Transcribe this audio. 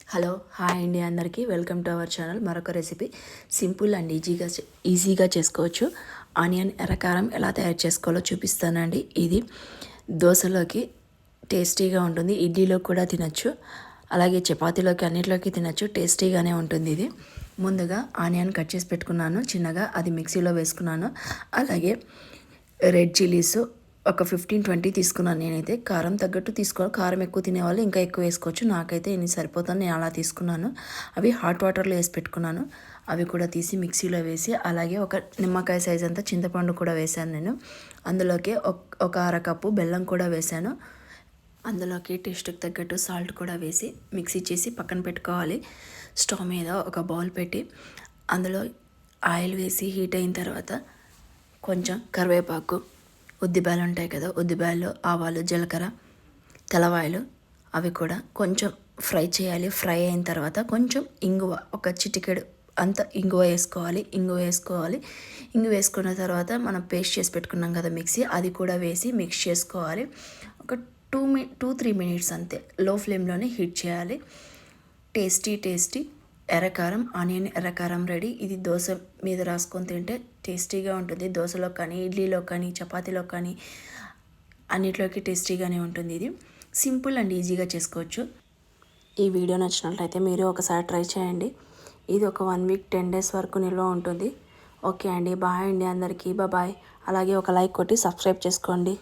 Hello hi అండి అందరికీ welcome to our channel. మరొక రెసిపీ సింపుల్ అండ్ ఈజీగా చేసుకోవచ్చు. ఆనియన్ ఎర్రకారం ఎలా తయారు చేసుకోవాలో చూపిస్తానండి. ఇది దోశలోకి టేస్టీగా ఉంటుంది, ఇడ్లీలో కూడా తినచ్చు, అలాగే చపాతీలోకి అన్నిటిలోకి తినచ్చు. టేస్టీగానే ఉంటుంది. ఇది ముందుగా ఆనియన్ కట్ చేసి పెట్టుకున్నాను చిన్నగా, అది మిక్సీలో వేసుకున్నాను. అలాగే రెడ్ చిల్లీస్ ఒక 15-20 తీసుకున్నాను. నేనైతే కారం తగ్గట్టు తీసుకోవాలి, కారం ఎక్కువ తినేవాళ్ళు ఇంకా ఎక్కువ వేసుకోవచ్చు. నాకైతే ఇన్ని సరిపోతుంది, నేను అలా తీసుకున్నాను. అవి హాట్ వాటర్లో వేసి పెట్టుకున్నాను. అవి కూడా తీసి మిక్సీలో వేసి, అలాగే ఒక నిమ్మకాయ సైజ్ అంతా చింతపండు కూడా వేశాను నేను. అందులోకి ఒక అరకప్పు బెల్లం కూడా వేశాను. అందులోకి టేస్ట్కి తగ్గట్టు సాల్ట్ కూడా వేసి మిక్సీ చేసి పక్కన పెట్టుకోవాలి. స్టవ్ మీద ఒక బౌల్ పెట్టి అందులో ఆయిల్ వేసి హీట్ అయిన తర్వాత కొంచెం కరివేపాకు, ఉద్దిపాయలు ఉంటాయి కదా, ఉద్దిపాయలు, ఆవాలు, జీలకర్ర, తెల్లవాయలు అవి కూడా కొంచెం ఫ్రై చేయాలి. ఫ్రై అయిన తర్వాత కొంచెం ఇంగువ, ఒక చిటికెడు అంత ఇంగువ వేసుకోవాలి. ఇంగువ వేసుకున్న తర్వాత మనం పేస్ట్ చేసి పెట్టుకున్నాం కదా మిక్సీ, అది కూడా వేసి మిక్స్ చేసుకోవాలి. ఒక 2-3 మినిట్స్ అంతే లో ఫ్లేమ్లోనే హీట్ చేయాలి. టేస్టీ ఎర్రకారం, ఆనియన్ ఎర్రకారం రెడీ. ఇది దోశ మీద రాసుకొని తింటే టేస్టీగా ఉంటుంది. దోశలో కానీ, ఇడ్లీలో కానీ, చపాతీలో కానీ అన్నిట్లోకి టేస్టీగానే ఉంటుంది. ఇది సింపుల్ అండ్ ఈజీగా చేసుకోవచ్చు. ఈ వీడియో నచ్చినట్లయితే మీరు ఒకసారి ట్రై చేయండి. ఇది ఒక 1 వీక్ 10 డేస్ వరకు నిల్వ ఉంటుంది. ఓకే అండి, బాయ్ అండి అందరికీ, బాయ్. అలాగే ఒక లైక్ కొట్టి సబ్స్క్రైబ్ చేసుకోండి.